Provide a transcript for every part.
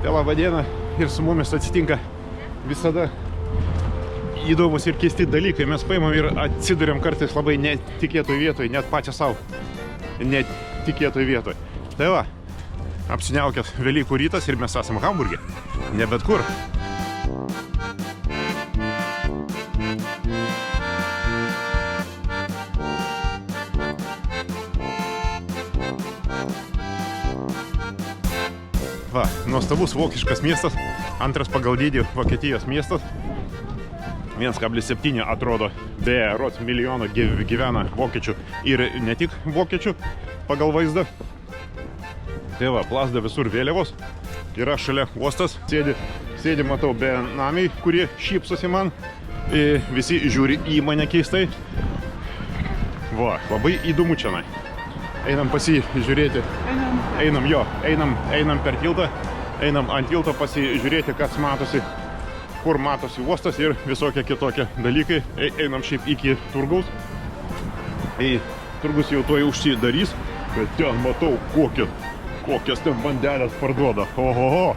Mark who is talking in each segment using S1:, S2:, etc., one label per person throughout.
S1: Labą dieną. Ir su mumis atsitinka visada įdomus ir keisti dalykai. Mes paimam ir atsiduriam kartais labai netikėtoj vietoj, net patys savo netikėtoj vietoj. Tai va, apsiniaukęs Velykų rytas ir mes esam Hamburge. Ne bet kur. Va, nuostabus vokiškas miestas, antras pagal dydį Vokietijos miestas. 1,7 atrodo berods milijono gyvena vokiečių ir ne tik vokiečių pagal vaizdą. Tai va, plazda visur vėliavos. Yra šalia uostas, sėdi matau benamiai, kurie šypsosi man. Visi žiūri į mane keistai. Va, labai įdomu čionai. Einam pasižiūrėti. Einam per tiltą. Einam ant tilto pasižiūrėti, kas matosi, kur matosi uostas ir visokie kitokie dalykai. Einam šiaip iki turgaus. Turgus jau tuoj užsidarys, bet ten matau, kokias ten bandelės parduoda. Ohoho,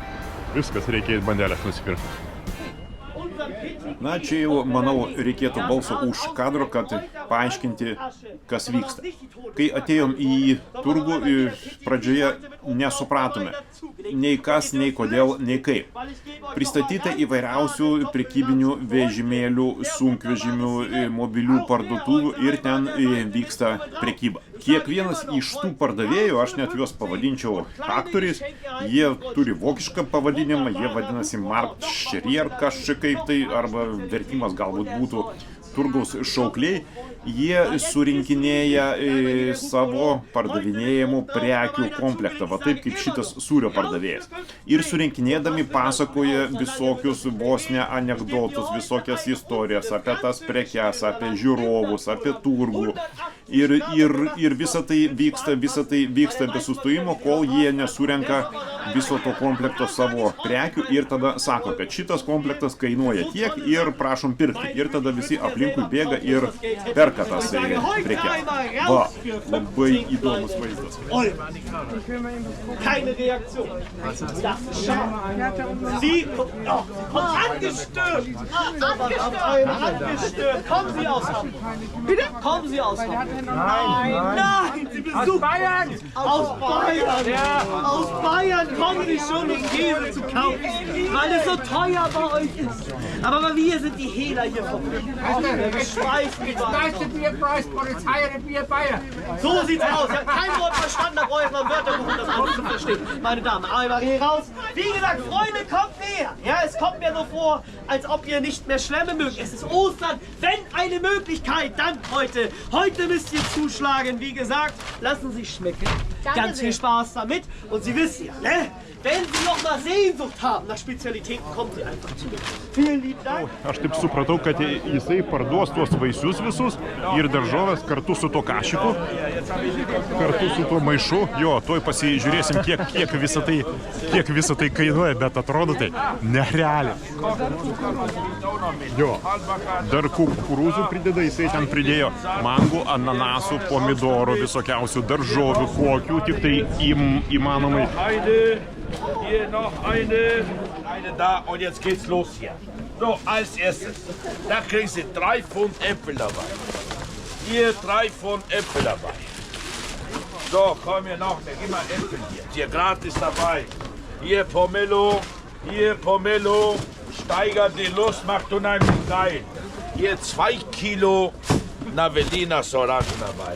S1: viskas, reikia bandelės nusipirkti. Na, čia jau, manau, reikėtų balso už kadro, kad paaiškinti, kas vyksta. Kai atėjom į turgų, pradžioje nesupratome nei kas, nei kodėl, nei kaip. Pristatyta įvairiausių prekybinių vežimėlių, sunkvežimių, mobilių parduotuvių ir ten vyksta prekyba. Kiekvienas iš tų pardavėjų, aš net juos pavadinčiau aktoriais, jie turi vokišką pavadinimą, jie vadinasi Marktschreier kažkaip tai, arba vertimas galbūt būtų turgaus šaukliai. Jie surinkinėja savo pardavinėjimų prekių komplektą, va taip kaip šitas sūrio pardavėjas. Ir surinkinėdami pasakoja visokius vos ne anekdotus, visokias istorijas apie tas prekes, apie žiūrovus, apie turgų. Ir visa tai vyksta be sustojimo, kol jie nesurenka viso to komplekto savo prekių ir tada sako, kad šitas komplektas kainuoja tiek ir prašom pirkti. Ir tada visi aplinkui bėga ir perka tas prekes. Va, labai įdomus vaizdas.
S2: Keine Reaktion. Sie kommt angestört. Kommen Sie aus Hamburg. Bitte? Kommen Sie aus Hamburg. Nein, Sie besuchen Bayern. Aus Bayern. Ja. Aus Bayern kommen Sie schon, um Käse zu kaufen, weil es so teuer bei euch ist. Aber wir sind die Hehler hier vom So sieht's aus. Ich habe kein Wort verstanden, da brauche ich mal ein Wörterbuch, um das alles zu verstehen. Meine Damen, einmal hier raus. Wie gesagt, Freunde, kommt näher. Ja, es kommt mir so vor, als ob ihr nicht mehr Schwämme mögt. Es ist Ostern. Wenn eine Möglichkeit, dann heute. Heute müsst ihr zuschlagen. Wie gesagt, lassen Sie schmecken. Ganz viel Spaß damit. Und Sie wissen ja, ne? Wenn Sie noch mal Sehnsucht haben nach Spezialitäten, kommen Sie einfach zu mir. Vielen lieben Dank.
S1: Aš taip supratau, kad jisai parduos tuos vaisius visus ir daržovės kartu su to kašiku, kartu su tuo maišu. Jo, tuoj pasižiūrėsim, kiek visa tai kainuoja, bet atrodo tai nerealiai. Jo, dar kukurūzų prideda, jisai ten pridėjo mangų, ananasų, pomidorų, visokiausių daržovių, kokių tik tai įmanomai.
S3: Hier noch eine da und jetzt geht's los hier. So, als erstes, da kriegst du 3 Pfund Äpfel dabei. Hier 3 Pfund Äpfel dabei. So, komm hier noch, da gib mal Äpfel hier. Hier gratis dabei. Hier Pomelo, steigert die Lust, macht unheimlich geil. Hier 2 Kilo Navelinas Orangen dabei.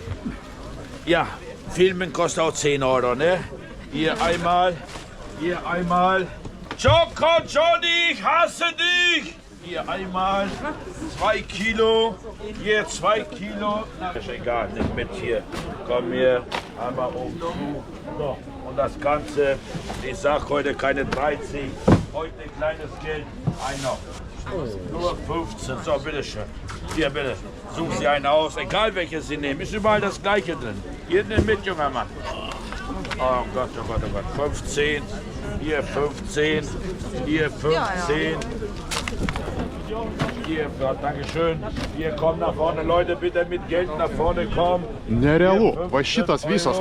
S3: Ja, Filmen kostet auch 10 Euro, ne? Hier einmal. Choco Johnny, ich hasse dich! Hier einmal 2 Kilo. Hier 2 Kilo. Na, ist egal, nicht mit hier. Komm hier, einmal oben zu. So, und das Ganze, ich sag heute keine 13. Heute kleines Geld. Ein noch. Nur 15. So, bitteschön. Hier, bitte. Such Sie einen aus, egal welches Sie nehmen. Ist überall das Gleiche drin. Hier nimm mit, junger Mann. Oh Gott, oh Gott, oh Gott. 15, hier 15, hier 15. Hier, Dankeschön. Hier, kommt nach vorne, Leute, bitte mit Geld nach vorne kommen.
S1: Nerealu, va šitas visas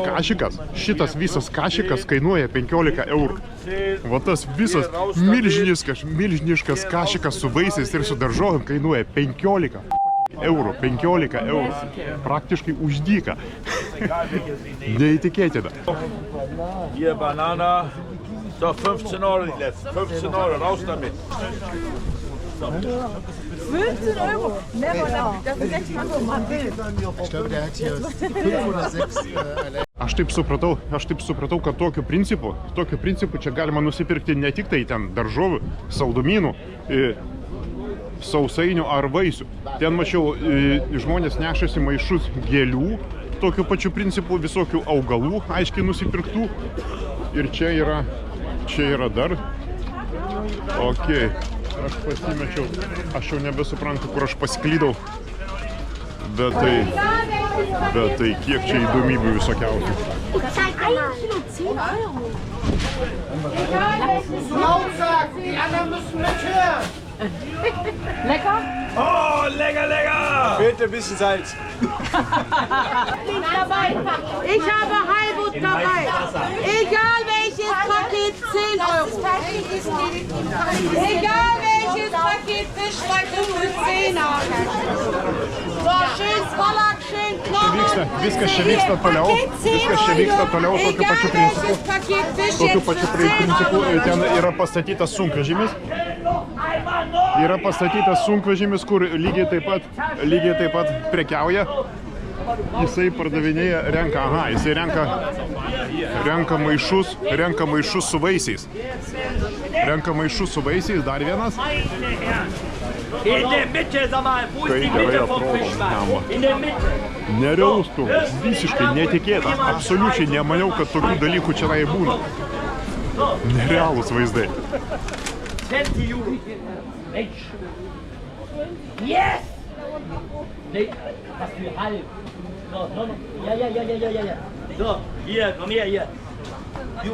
S1: kašikas kainuoja 15 eurų. Va tas visas milžiniškas kašikas su vaisiais ir su daržovėm kainuoja 15 eurų. Praktiškai už dyką. Neįtikėtina.
S3: Hier, Banana. So, 15 € die letzten. 15 €, raus damit.
S4: 15 Euro. Never, das ist 6 Euro, Mann.
S5: Ich glaube, der hat hier 5 oder 6
S1: Aš taip supratau, kad tokiu principu čia galima nusipirkti ne tik tai ten daržovių, saldumynų, sausainių ar vaisių. Ten mačiau, žmonės nešasi maišus gėlių, tokiu pačiu principu visokių augalų, aiškiai nusipirktų. Ir čia yra dar. Ok, aš pasimečiau, aš jau nebesuprantu, kur aš pasiklydau. Bet tai kiek čia įdomybių visokiausių.
S2: Die anderen müssen mithören.
S4: Lecker?
S3: Oh, lecker, lecker!
S5: Bitte ein bisschen Salz.
S4: Ich habe Heilbutt dabei. Egal welches Paket, 10 Euro. Egal welches Paket Fisch bei 10 Euro. So, schön Spalak, schön Knochen.
S1: Viskas čia vyksta toliau tokiu pačiu principu. Tokiu pačiu principu ten yra pastatytas sunkvežimis, kur lygiai taip pat prekiauja. Jisai pardavinėja, renka maišus su vaisiais. Dar vienas.
S6: In der Mitte, sag mal, wo ist die Mitte vom Fischmarkt? In der Mitte.
S1: Nerealus turgus, visiškai netikėtas. Absoliučiai nemaniau, kad tokių dalykų čia būna. Nerealūs vaizdai.
S6: 20 Euro. Mensch. Yes! Nee, was für halb. So, no. Ja. So, hier, komm her, hier. You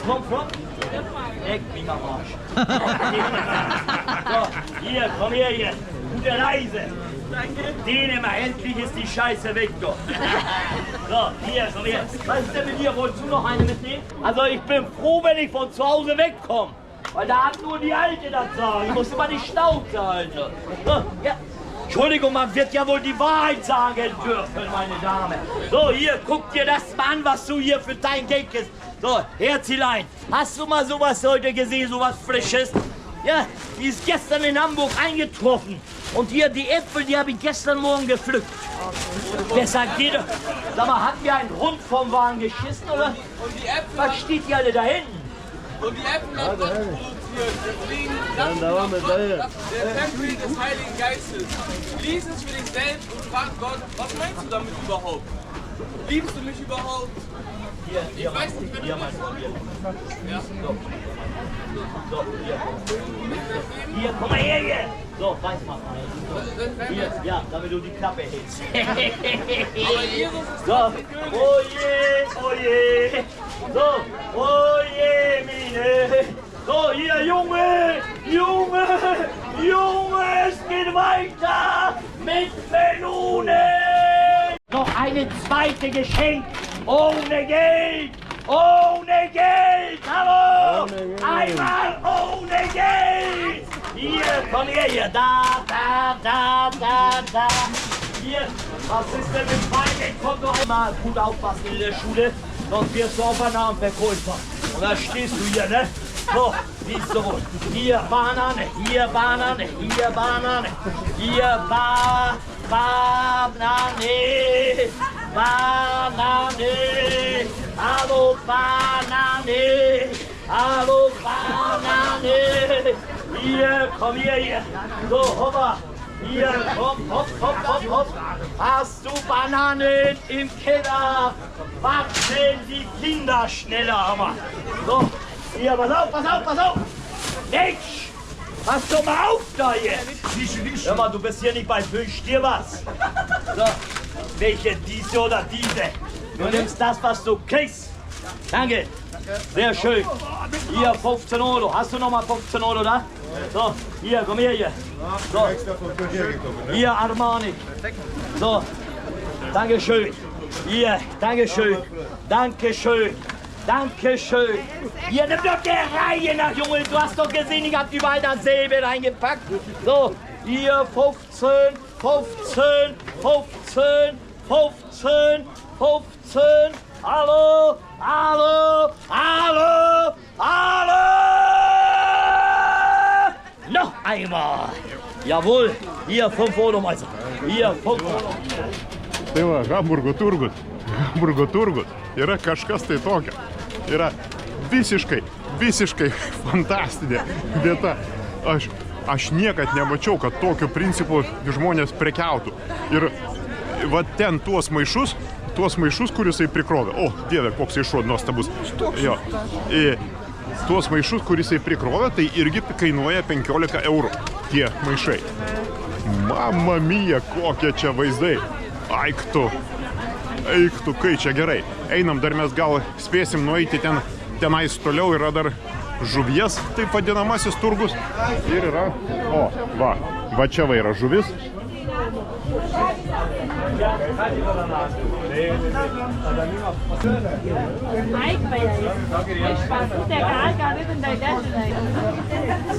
S6: come from? Leck mich am Arsch. So, hier, komm her, hier. Gute Reise. Dänemark, endlich ist die Scheiße weg, doch. So, hier, komm her. Was ist denn mit dir? Wolltest du noch eine mitnehmen? Also, ich bin froh, wenn ich von zu Hause wegkomme. Weil da hat nur die Alte das sagen. Ich muss immer die Schnauze halten. So, ja. Entschuldigung, man wird ja wohl die Wahrheit sagen dürfen, meine Dame. So, hier, guck dir das mal an, was du hier für dein Geld kriegst. So, Herzilein, hast du mal sowas heute gesehen, sowas Frisches? Ja, die ist gestern in Hamburg eingetroffen. Und hier, die Äpfel, die habe ich gestern Morgen gepflückt. Deshalb geht doch. Sag mal, hat mir ein Hund vom Wagen geschissen, oder?
S7: Und die Äpfel,
S6: Was steht die alle da hinten?
S7: und die Äpfel hat Gott produziert. Deswegen, das ist der Tempel des Heiligen Geistes. Lies es für dich selbst und frag Gott, was meinst du damit überhaupt? Liebst du mich überhaupt? Ich weiß nicht, wenn du mich
S6: Ja. So, hier. Hier, komm mal her, hier. So, weiß mal. Hier, ja, damit du die Klappe hältst. So, oh je. So, oh je, Mine. So, hier, Junge, es geht weiter mit Melonen. Noch eine zweite Geschenk, ohne Geld. Hallo! Einmal ohne Geld! Hier, komm her, hier. Da. Hier, was ist denn mit Weingeld? Komm doch einmal gut aufpassen in der Schule, sonst wirst du auf Bananenverkäufer. Und da stehst du hier, ne? So, siehst du wohl. Hier Banane, hier Banane. Hallo Banane. Hier, komm hier. So, hoppa. Hier, hopp. Hast du Bananen im Keller? Wachsen die Kinder schneller, aber. So, hier, pass auf. Mensch, pass doch mal auf da jetzt. Hör mal, du bist hier nicht bei Wünsch dir was. So, welche diese oder diese? Du nimmst das, was du kriegst. Danke. Sehr schön. Hier 15 Euro. Hast du noch mal 15 Euro da? So, hier, komm her hier. So. Hier Armani. So, Dankeschön. Hier, Dankeschön. Dankeschön. Dankeschön. Hier, nimm doch der Reihe nach, Junge. Du hast doch gesehen, ich hab überall dasselbe reingepackt. So, hier 15, 15, 15, 15, 15. Hallo, hallo, hallo, hallo. Noch einmal. Jawohl. Hier 5 Euro, Meister. Hier 5 Euro.
S1: Tai va, Hamburgo turgus. Hamburgo turgus yra kažkas tai tokio. Yra visiškai fantastinė vieta. Aš niekad nemačiau, kad tokiu principu žmonės prekiautų. Ir va ten tuos maišus, kur jisai prikrovė. O, Dieve, koks šuo nuostabus. Jo. Tuos maišus, kur jisai prikrovė, tai irgi kainuoja 15 eurų. Tie maišai. Mamma mia, kokie čia vaizdai. Eiktų, kai čia gerai. Einam, dar mes gal spėsim nueiti tenais toliau, yra dar žuvies, taip vadinamasis turgus. Ir yra, va čia va yra žuvis.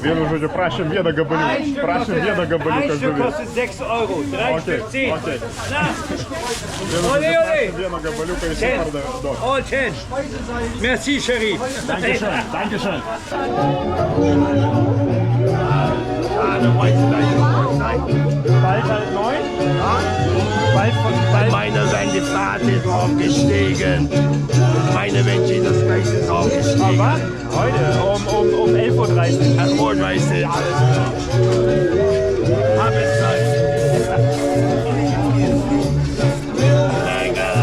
S1: Vienu žodžiu, prašėm vieną gabaliuką žuvies.
S6: Kostet 6 Euro, 3 Stück 10.
S1: Okay. Vieną gabaliuką įsipardavė.
S6: All 10. Merci, chérie.
S1: Dankeschön.
S6: Bald halt 9.
S8: Meine Wendefahrt ist aufgestiegen. Meine Wendchen, das Gleis ist aufgestiegen.
S6: Aber heute um 11:30 Uhr.
S8: Ach, morgen weiß ich alles. Hab es Zeit. Lecker.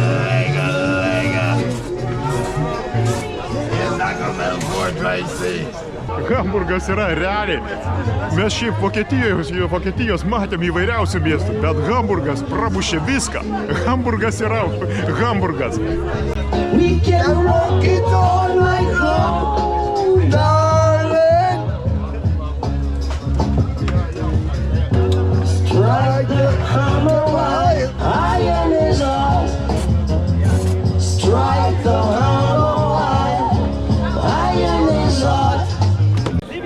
S8: Hier sag um 11:30 Uhr.
S1: Hamburgas yra realiai. Mes šiaip Vokietijos matėm įvairiausių miestų, bet Hamburgas pramušė viską. Hamburgas yra Hamburgas.
S9: We can walk it all night long, darling. Strike the hammer while iron is on. Strike the hammer while iron is on.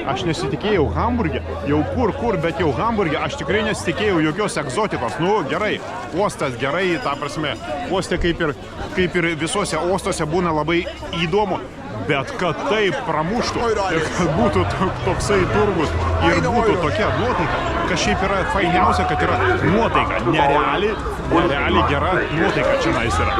S1: Aš nesitikėjau Hamburge, jau kur, bet jau Hamburge aš tikrai nesitikėjau jokios egzotikos. Nu, gerai, uostas gerai, ta prasme, uoste kaip ir visuose uostuose būna labai įdomu, bet kad taip pramuštų ir kad būtų toksai turgus ir būtų tokia nuotaika, kas šiaip yra fainiausia, kad yra nuotaika, nerealiai gera nuotaika čia nais yra.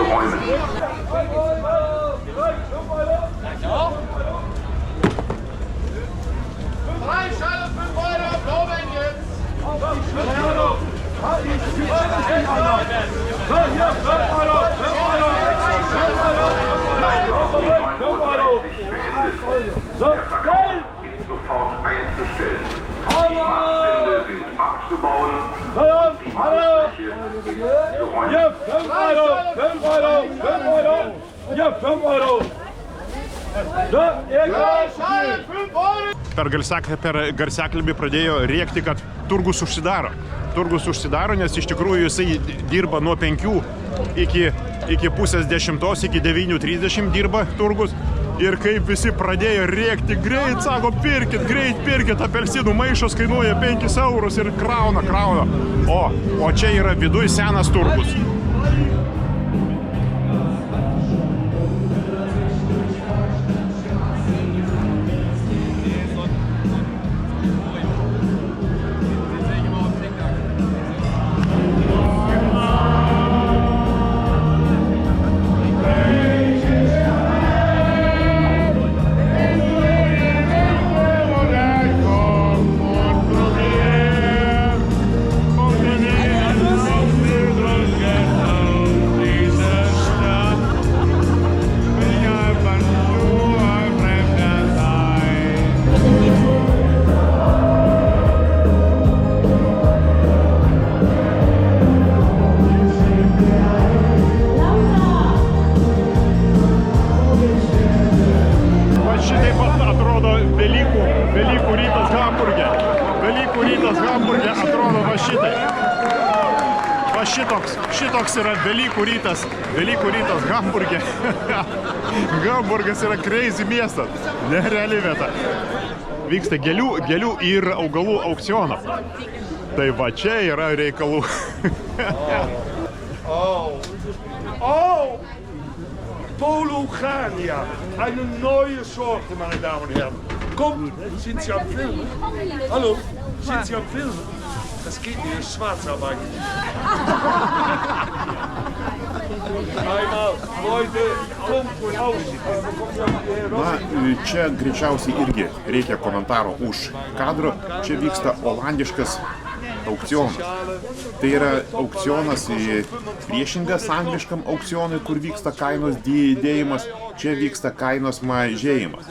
S1: Per garsiakalbį pradėjo rėkti, kad turgus užsidaro. Turgus užsidaro, nes iš tikrųjų jisai dirba nuo 5 iki pusės 10, iki 9:30 dirba turgus. Ir kaip visi pradėjo rėkti, greit, sako, pirkit, apelsinų maišas kainuoja 5 eurus ir krauna. O čia yra viduj senas turgus. Va šitoks yra Velykų rytas Hamburge. Hamburgas yra crazy miestas, nereali vieta. Vyksta gėlių ir augalų aukcionas. Tai va čia yra reikalų.
S8: Pologrania, eine neue Sorte, meine Damen und Herren. Kommt, sind Sie am Filmen? Hallo, sind Sie am Filmen? Das geht nicht, das ist Schwarzarbeit. Einmal, Leute, kommt und aus.
S1: Na, čia greičiausiai irgi reikia komentaro už kadro. Čia vyksta olandiškas aukcionas. Tai yra aukcionas priešingas angliškam aukcionui, kur vyksta kainos didėjimas, čia vyksta kainos mažėjimas.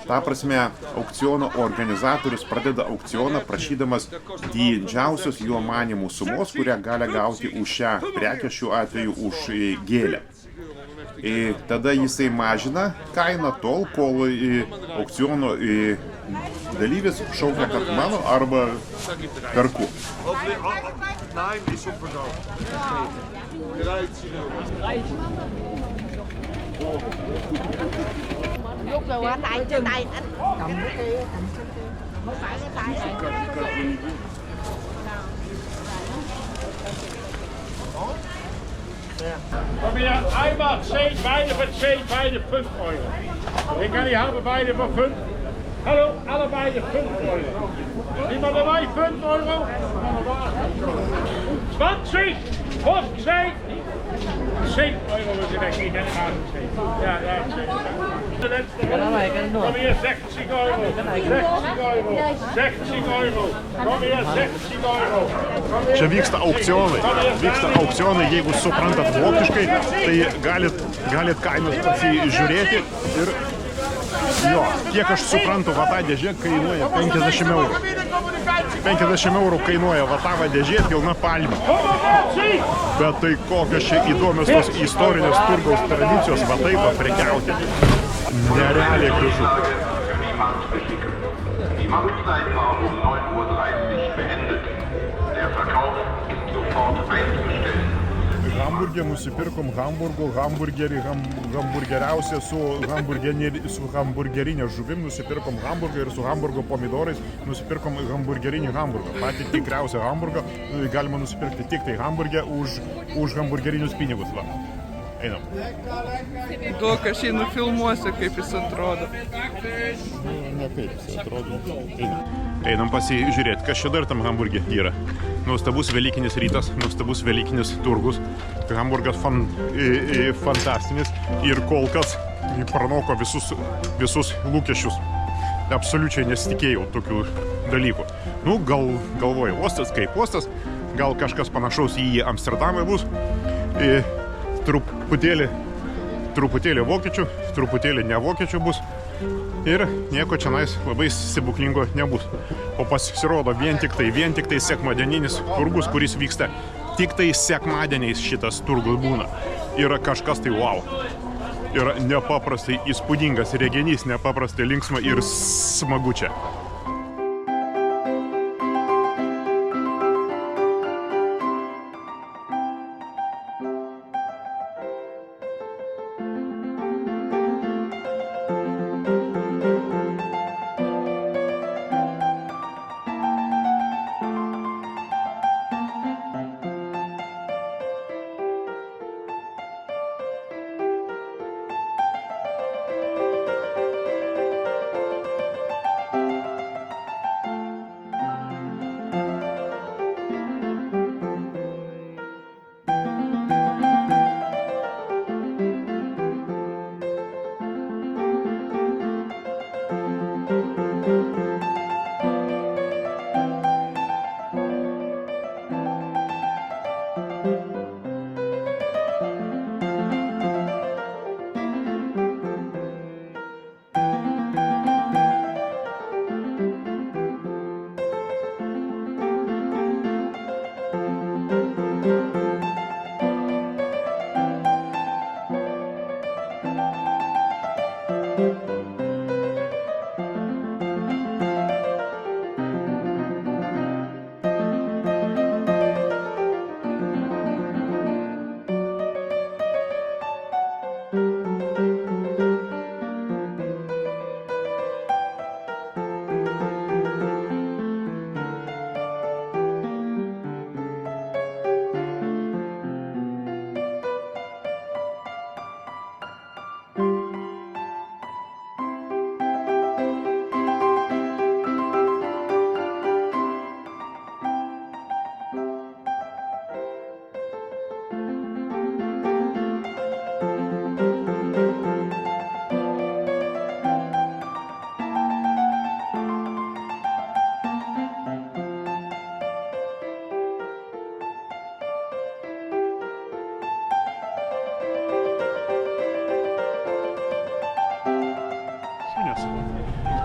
S1: Ta prasme, aukciono organizatorius pradeda aukcioną prašydamas didžiausios jo manimų sumos, kurią gali gauti už šią prekę, šiuo atveju už gėlę. Tada jisai mažina kainą tol, kol aukciono dalyvis šaukia, kad mano arba perku.
S8: Nein, nicht so verkauft. 13
S4: Lúc rồi qua tay trên tay anh cầm cái kia, không phải cái tay này.
S8: Komm hier, einmal 10 Beine für 10 Beine 5 Euro. Den kann ich haben beide für 5. Hallo, alle beide 5 Euro. Niemand dabei, 5 Euro. 20, 15, 10 Euro muss ich weggehen, dann haben Sie. Ja, 10. Komm hier, 60 Euro. 60 Euro. 60 Euro. Komm hier, 60 Euro.
S1: Čia vyksta aukcionai, jeigu suprantat vokiškai, tai galit kainas pasižiūrėti ir jo, kiek aš suprantu, va ta dėžė kainuoja 50 eurų. 50 eurų kainuoja va ta dėžė pilna palmių. Bet tai kokios čia įdomios tos istorinės turgaus tradicijos va taip va prekiauti. Nerealiai gražu.
S10: Die Marktzeit war um 9:30 Uhr beendet. Der Verkauf ist sofort einzustellen.
S1: Hamburge nusipirkom hamburgerį, hamburgeriausią su hamburgerinė žuvim, nusipirkom hamburgą ir su hamburgo pomidorais nusipirkom hamburgerinį hamburgą. Patį tikriausią hamburgą galima nusipirkti tik tai hamburgę už hamburgerinius pinigus. Va. Einam.
S11: Duok, aš jį nufilmuosiu, kaip jis atrodo.
S1: Ne kaip jis atrodo. Einam pasižiūrėti, kas čia dar tam hamburge yra. Nuostabus velykinis rytas, nuostabus velykinis turgus. Hamburgas fantastinis ir kol kas pranoko visus lūkesčius. Absoliučiai nesitikėjau tokių dalykų. Nu, galvoju, uostas kaip uostas, gal kažkas panašaus į Amsterdamą bus. Truputėlį vokiečių, truputėlį ne vokiečių bus. Ir nieko čionais labai stebuklingo nebus. O pasirodo vien tik tai sekmadieninis turgus, kuris vyksta. Tik tai sekmadieniais šitas turgus būna. Yra kažkas tai wow. Yra nepaprastai įspūdingas reginys, nepaprastai linksma ir smagu čia.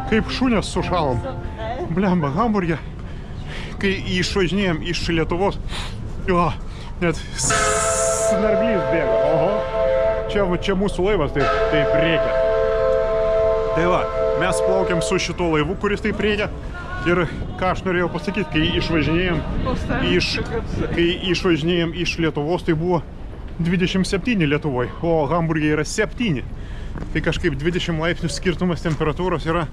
S1: kaip šunės sušalom. Blemba, Hamburge, kai išvažinėjom iš Lietuvos, jo, net snarglys bėga. Oho, čia mūsų laivas taip reikia. Tai va, mes plaukiam su šito laivu, kuris taip reikia. Ir ką aš norėjau pasakyti, kai išvažinėjom iš Lietuvos, tai buvo 27 Lietuvoje, o Hamburge yra 7. Tai kažkaip 20 laipsnių skirtumas temperatūros yra,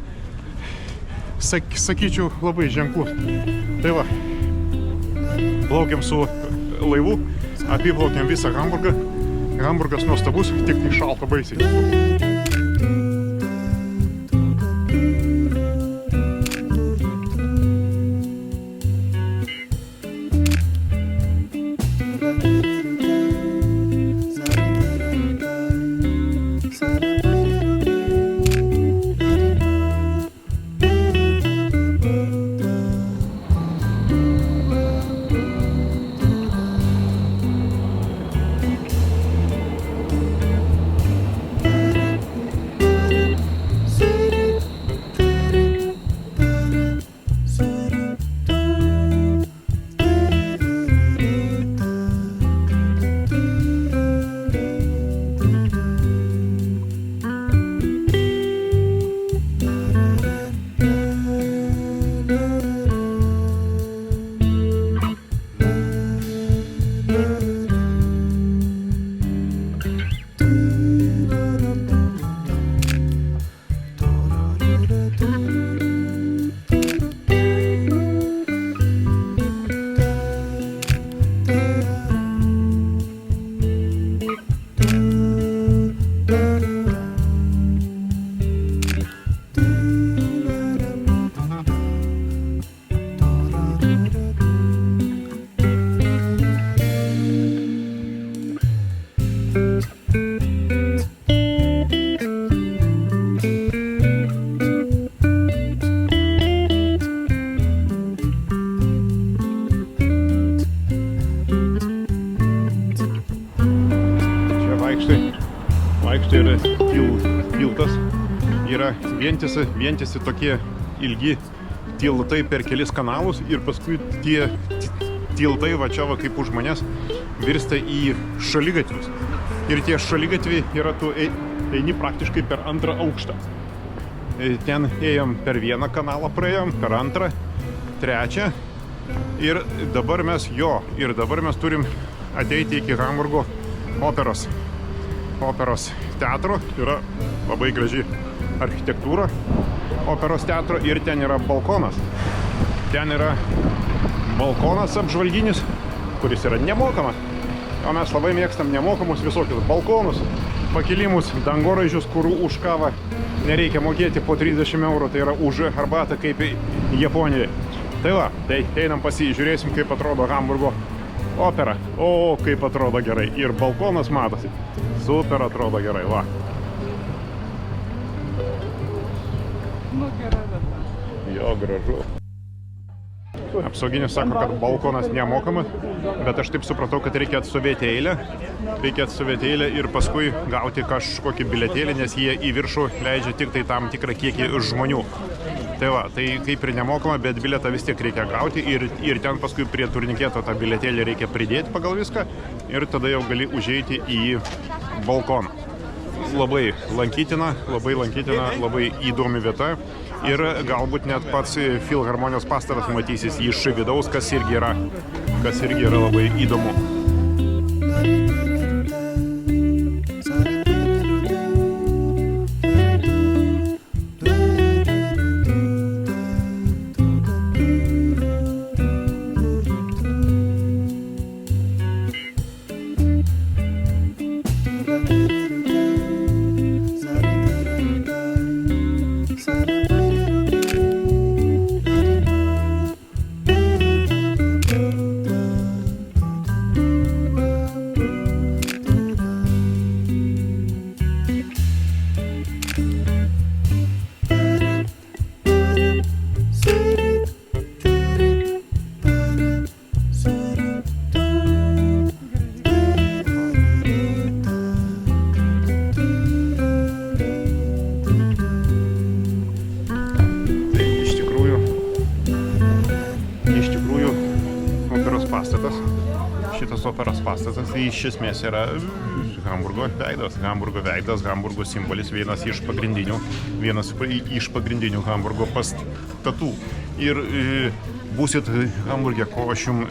S1: sakyčiau, labai ženklus. Tai va, plaukiam su laivu, apiplaukiam visą Hamburgą. Hamburgas nuostabus, tik tai šalta baisiai. Vaikštai yra tiltas, yra vientisi tokie ilgi tiltai per kelis kanalus ir paskui tie tiltai, va čia va kaip už manęs, virsta į šaligatvius. Ir tie šaligatviai yra, tu eini praktiškai per antrą aukštą. Ten ėjom per vieną kanalą, praėjom per antrą, trečią ir dabar mes turim ateiti iki Hamburgo operos teatro. Yra labai graži architektūra operos teatro ir ten yra balkonas. Ten yra balkonas apžvalginis, kuris yra nemokamas. O mes labai mėgstam nemokamus visokius balkonus, pakilimus, dangoraižius, kur už kavą nereikia mokėti po 30 eurų, tai yra už arbatą kaip Japonijoje. Tai va, tai einam pasižiūrėsim, kaip atrodo Hamburgo opera. O, kaip atrodo gerai. Ir balkonas matosi. Super atrodo gerai, va.
S11: Nu, gerai, bet.
S1: Jo, gražu. Apsauginis sako, kad balkonas nemokamas, bet aš taip supratau, kad reikia atstovėti eilę. Reikia atstovėti eilę ir paskui gauti kažkokį biletėlį, nes jie į viršų leidžia tik tai tam tikrą kiekį žmonių. Tai va, tai kaip ir nemokama, bet biletą vis tiek reikia gauti ir ten paskui prie turniketo tą biletėlį reikia pridėti pagal viską ir tada jau gali užeiti į balkoną. Labai lankytina, labai įdomi vieta ir galbūt net pats Filharmonijos pastatas matysis iš vidaus, kas irgi yra labai įdomu. pastatas tai iš esmės yra Hamburgo veidas. Hamburgo veidas, Hamburgo simbolis, vienas iš pagrindinių Hamburgo pastatų. Ir būsit Hamburge, ko aš jums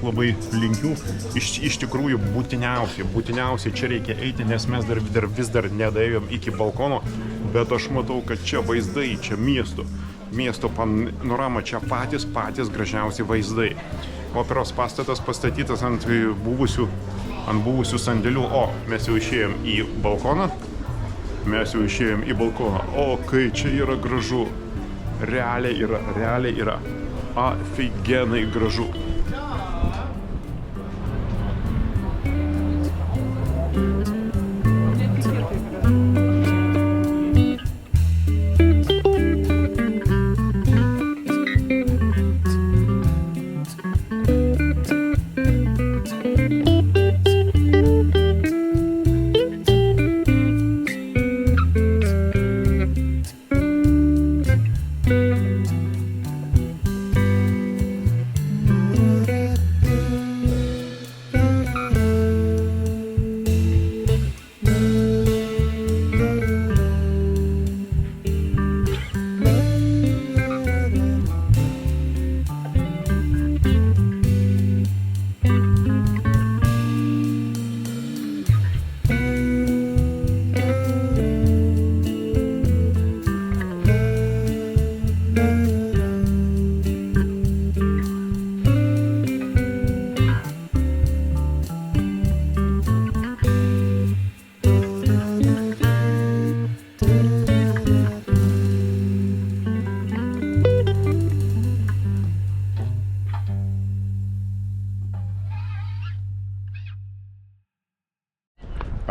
S1: labai linkiu, iš tikrųjų būtiniausiai čia reikia eiti, nes mes vis dar nedaėjom iki balkono, bet aš matau, kad čia vaizdai, čia miesto panorama, čia patys gražiausi vaizdai. Operos pastatas pastatytas ant buvusių sandėlių. O, mes jau išėjom į balkoną. O, kai čia yra gražu. Realiai yra afigenai gražu.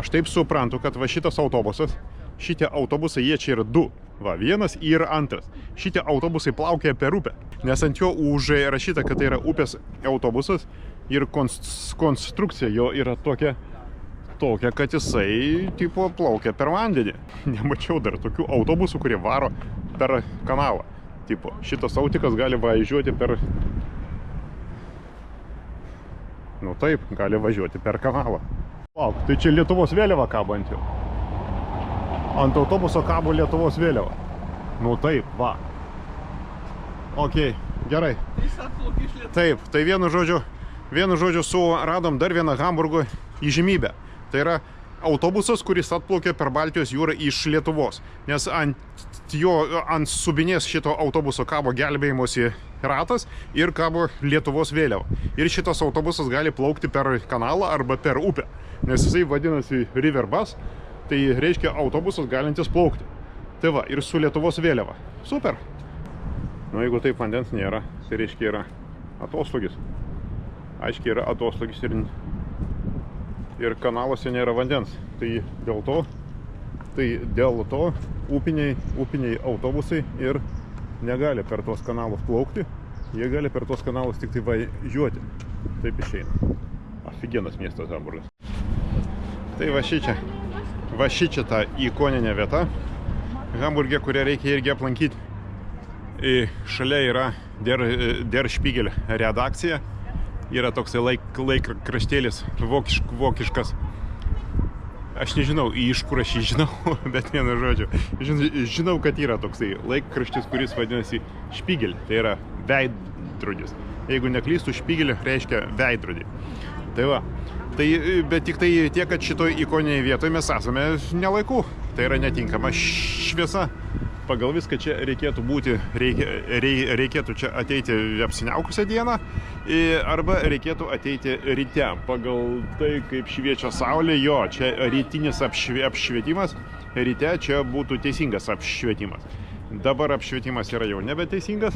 S1: Aš taip suprantu, kad va šitas autobusas, šitie autobusai, jie čia yra du. Va, vienas ir antras. Šitie autobusai plaukia per upę, nes ant jo užrašyta, kad tai yra upės autobusas ir konstrukcija jo yra tokia, kad jisai tipo plaukia per vandenį. Nemačiau dar tokių autobusų, kurie varo per kanalą. Tipo, šitas autikas gali važiuoti per... Nu taip, gali važiuoti per kanalą. O, tai čia Lietuvos vėliava kabo ant jo. Ant autobuso kabo Lietuvos vėliava. Nu taip, va. Ok, gerai. Taip, tai vienu žodžiu suradom dar vieną Hamburgo įžymybę. Tai yra autobusas, kuris atplaukė per Baltijos jūrą iš Lietuvos. Nes ant subinės šito autobuso kabo gelbėjimosi ratas ir kabo Lietuvos vėliava. Ir šitas autobusas gali plaukti per kanalą arba per upę. Nes jisai vadinasi River Bus, tai reiškia autobusas galintis plaukti. Tai va, ir su Lietuvos vėliava. Super! Nu, jeigu taip vandens nėra, tai reiškia yra atoslūgis. Aiškiai yra atoslūgis ir kanaluose nėra vandens. Tai dėl to upiniai autobusai ir negali per tuos kanalus plaukti. Jie gali per tuos kanalus tik tai važiuoti. Taip išeina. Afigenas miestas Hamburgas. Tai va šičia ta ikoninė vieta Hamburge, kurią reikia irgi aplankyti. Šalia yra Der Spiegel redakcija. Yra toksai laikraštėlis vokiškas. Aš nežinau, iš kur aš jį žinau, bet vienu žodžiu. Žinau, kad yra toksai laikraštis, kuris vadinasi Spiegel. Tai yra veidrodis. Jeigu neklystu, Spiegel reiškia veidrodį. Tai va. Bet tik tai tiek, kad šitoj ikoniniai vietoje mes esame nelaiku. Tai yra netinkama šviesa. Pagal viską čia reikėtų būti, reikėtų čia ateiti apsiniaukusią dieną arba reikėtų ateiti ryte. Pagal tai, kaip šviečia saulė, jo, čia rytinis apšvietimas, ryte čia būtų teisingas apšvietimas. Dabar apšvietimas yra jau nebeteisingas,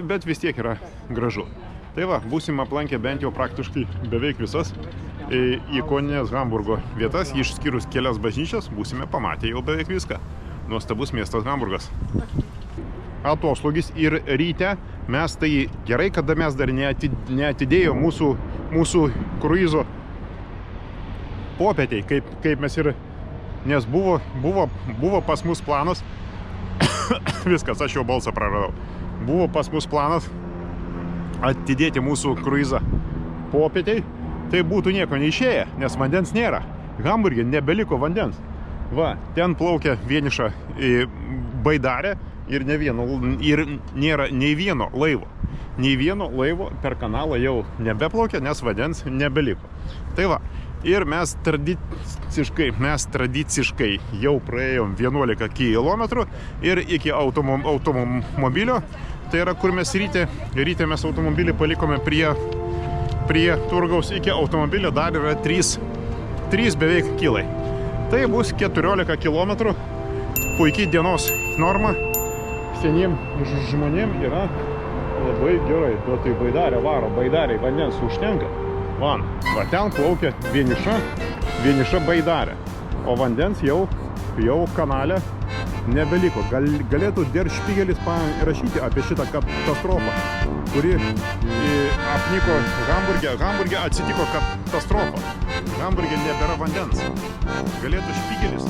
S1: bet vis tiek yra gražu. Tai va, būsim aplankę bent jau praktiškai beveik visas ikoninės Hamburgo vietas, išskyrus kelias bažnyčias, būsime pamatę jau beveik viską. Nuostabus miestas Hamburgas. Atoslūgis ir ryte mes tai gerai, kada mes dar neatidėjo mūsų kruizo popietiai, kaip mes ir, nes buvo pas mus planas, viskas, aš jau balsą praradau, buvo pas mus planas atidėti mūsų kruizą popietiai tai būtų nieko neišėję, nes vandens nėra. Hamburge nebeliko vandens. Va, ten plaukia vieniša baidarė ir nėra nei vieno laivo. Nei vieno laivo per kanalą jau nebeplaukia, nes vandens nebeliko. Tai va, ir mes tradiciškai jau praėjom 11 kilometrų ir iki automobilio, tai yra kur mes ryte mes automobilį palikome prie turgaus, iki automobilio dar yra 3 beveik kilai. Tai bus 14 kilometrų, puikiai dienos norma, seniem žmonėm yra labai gerai. O tai baidarė varo, baidariai vandens užtenka. Va ten plaukia vieniša baidarė, o vandens jau kanale nebeliko. Galėtų Der Spiegelis parašyti apie šitą katastrofą, kuri apniko Hamburge. Hamburge atsitiko katastrofa. Hamburge nebėra vandens. Galėtų Spiegelis